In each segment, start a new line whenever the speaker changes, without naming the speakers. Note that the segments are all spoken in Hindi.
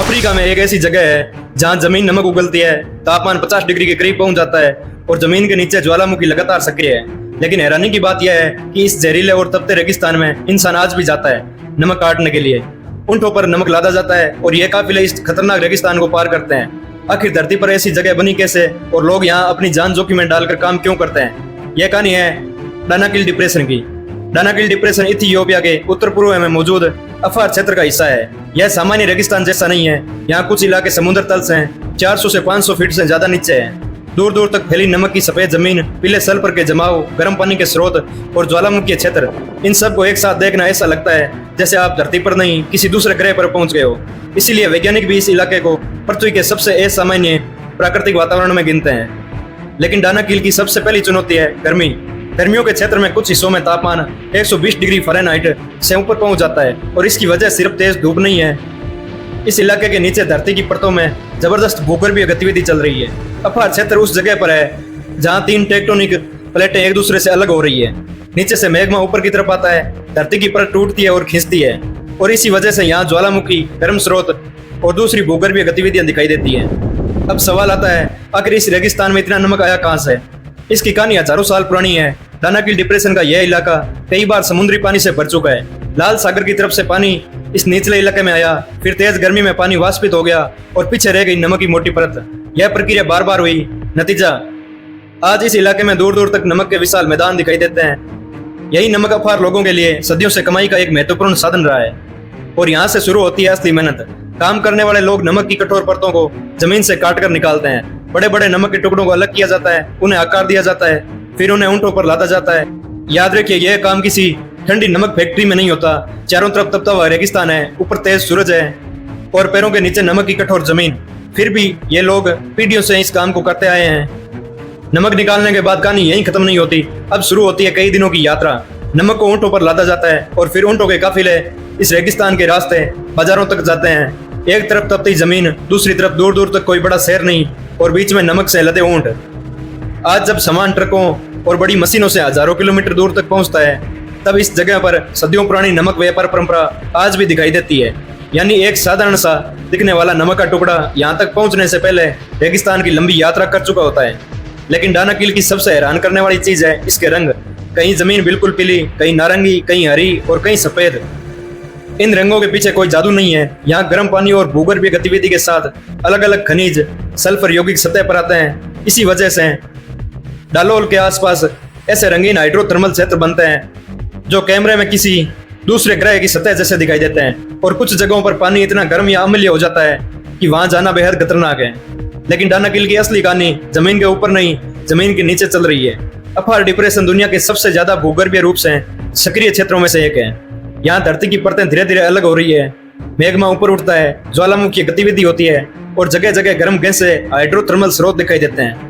अफ्रीका में एक ऐसी जगह है जहां जमीन नमक उगलती है, तापमान 50 डिग्री के करीब पहुंच जाता है और जमीन के नीचे ज्वालामुखी लगातार सक्रिय है। लेकिन हैरानी की बात यह है कि इस जहरीले और तपते रेगिस्तान में इंसान आज भी जाता है नमक काटने के लिए। ऊंटों पर नमक लादा जाता है और ये काफिले इस खतरनाक रेगिस्तान को पार करते हैं। आखिर धरती पर ऐसी जगह बनी कैसे और लोग यहाँ अपनी जान जोखिम में डालकर काम क्यों करते हैं? यह कहानी है डानाकिल डिप्रेशन की। डानाकिल डिप्रेशन इथियोपिया के उत्तर पूर्व में मौजूद अफार क्षेत्र का हिस्सा है। यह सामान्य रेगिस्तान जैसा नहीं है। यहाँ कुछ इलाके समुद्र तल से 400 से 500 फीट से ज्यादा नीचे है। दूर दूर तक फैली नमक की सफेद जमीन, पीले सल्फर के जमाव, गर्म पानी के स्रोत और ज्वालामुखी क्षेत्र, इन सब को एक साथ देखना ऐसा लगता है जैसे आप धरती पर नहीं किसी दूसरे ग्रह पर पहुंच गए हो। इसीलिए वैज्ञानिक भी इस इलाके को पृथ्वी के सबसे असामान्य प्राकृतिक वातावरण में गिनते हैं। लेकिन डानाकिल की सबसे पहली चुनौती है गर्मी। गर्मियों के क्षेत्र में कुछ हिस्सों में तापमान 120 डिग्री फ़ारेनहाइट से ऊपर पहुंच जाता है और इसकी वजह सिर्फ तेज धूप नहीं है। इस इलाके के नीचे धरती की परतों में जबरदस्त भूगर्भीय गतिविधि चल रही है। अफार क्षेत्र उस जगह पर है जहां 3 टेक्टोनिक प्लेटें एक दूसरे से अलग हो रही है। नीचे से मैग्मा ऊपर की तरफ आता है, धरती की परत टूटती है और खींचती है और इसी वजह से यहाँ ज्वालामुखी, गर्म स्रोत और दूसरी भूगर्भीय गतिविधियां दिखाई देती हैं। अब सवाल आता है, आखिर इस रेगिस्तान में इतना नमक आया कहां से? इसकी कहानी हजारों साल पुरानी है। डानाकिल डिप्रेशन का यह इलाका कई बार समुद्री पानी से भर चुका है। लाल सागर की तरफ से पानी इस निचले इलाके में आया, फिर तेज गर्मी में पानी वाष्पित हो गया और पीछे रह गई नमक की मोटी परत। यह प्रक्रिया बार बार हुई। नतीजा, आज इस इलाके में दूर दूर तक नमक के विशाल मैदान दिखाई देते हैं। यही नमक अफार लोगों के लिए सदियों से कमाई का एक महत्वपूर्ण साधन रहा है और यहाँ से शुरू होती है असली मेहनत। काम करने वाले लोग नमक की कठोर परतों को जमीन से काट कर निकालते हैं। बड़े बड़े नमक के टुकड़ों को अलग किया जाता है, उन्हें आकार दिया जाता है, फिर उन्हें ऊंटों पर लादा जाता है। याद रखिए, यह काम किसी ठंडी नमक फैक्ट्री में नहीं होता। चारों तरफ तपता हुआ रेगिस्तान है, ऊपर तेज सूरज है और पैरों के नीचे नमक की कठोर जमीन। फिर भी ये लोग पीढ़ियों से इस काम को करते आए हैं। नमक निकालने के बाद कहानी यहीं खत्म नहीं होती। अब शुरू होती है कई दिनों की यात्रा। नमक को ऊंटों पर लादा जाता है और फिर ऊंटों के काफिले इस रेगिस्तान के रास्ते बाजारों तक जाते हैं। एक तरफ तपती जमीन, दूसरी तरफ दूर दूर तक कोई बड़ा शहर नहीं और बीच में नमक से लदे ऊंट। आज जब सामान ट्रकों और बड़ी मशीनों से हजारों किलोमीटर दूर तक पहुंचता है, तब इस जगह पर सदियों पुरानी नमक व्यापार परंपरा आज भी दिखाई देती है। यानी एक साधारण सा दिखने वाला नमक का टुकड़ा यहाँ तक पहुंचने से पहले रेगिस्तान की लंबी यात्रा कर चुका होता है। लेकिन डानाकिल की सबसे हैरान करने वाली चीज है इसके रंग। कहीं जमीन बिल्कुल पीली, कहीं नारंगी, कहीं हरी और कहीं सफेद। इन रंगों के पीछे कोई जादू नहीं है। यहाँ गर्म पानी और भूगर्भीय गतिविधि के साथ अलग अलग खनिज सल्फर यौगिक सतह पर आते हैं। इसी वजह से डालोल के आसपास ऐसे रंगीन हाइड्रोथर्मल क्षेत्र बनते हैं जो कैमरे में किसी दूसरे ग्रह की सतह जैसे दिखाई देते हैं। और कुछ जगहों पर पानी इतना गर्म या अम्लीय हो जाता है कि वहां जाना बेहद खतरनाक है। लेकिन डानाकिल की असली कहानी जमीन के ऊपर नहीं, जमीन के नीचे चल रही है। अफार डिप्रेशन दुनिया के सबसे ज्यादा भूगर्भीय रूप से सक्रिय क्षेत्रों में से एक है। यहाँ धरती की परतें धीरे धीरे अलग हो रही है, मैग्मा ऊपर उठता है, ज्वालामुखी गतिविधि होती है और जगह जगह गर्म गैसें, हाइड्रोथर्मल स्रोत दिखाई देते हैं।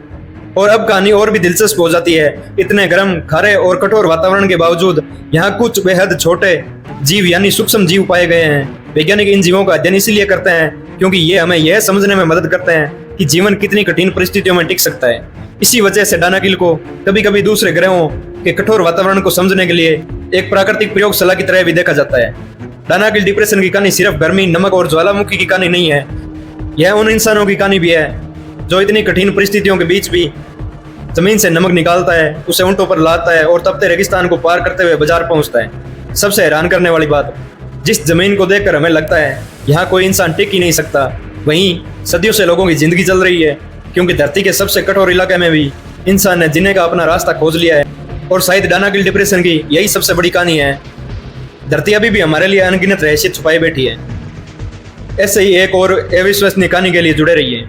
और अब कहानी और भी दिलचस्प हो जाती है। इतने गर्म, खारे और कठोर वातावरण के बावजूद यहाँ कुछ बेहद छोटे जीव यानी सूक्ष्म जीव पाए गए हैं। वैज्ञानिक इन जीवों का अध्ययन इसीलिए करते हैं क्योंकि ये हमें यह समझने में मदद करते हैं कि जीवन कितनी कठिन परिस्थितियों में टिक सकता है। इसी वजह से डानाकिल को कभी कभी दूसरे ग्रहों के कठोर वातावरण को समझने के लिए एक प्राकृतिक प्रयोगशाला की तरह भी देखा जाता है। डानाकिल डिप्रेशन की कहानी सिर्फ गर्मी, नमक और ज्वालामुखी की कहानी नहीं है। यह उन इंसानों की कहानी भी है जो इतनी कठिन परिस्थितियों के बीच भी जमीन से नमक निकालता है, उसे ऊंटों पर लाता है और तपते रेगिस्तान को पार करते हुए बाजार पहुंचता है। सबसे हैरान करने वाली बात, जिस जमीन को देखकर हमें लगता है यहाँ कोई इंसान टिक ही नहीं सकता, वहीं सदियों से लोगों की जिंदगी चल रही है। क्योंकि धरती के सबसे कठोर इलाके में भी इंसान ने जीने का अपना रास्ता खोज लिया है। और शायद डानाकिल डिप्रेशन की यही सबसे बड़ी कहानी है। धरती अभी भी हमारे लिए अनगिनत रहस्य छुपाए बैठी है। ऐसे ही एक और अविश्वसनीय कहानी के लिए जुड़े रहिए।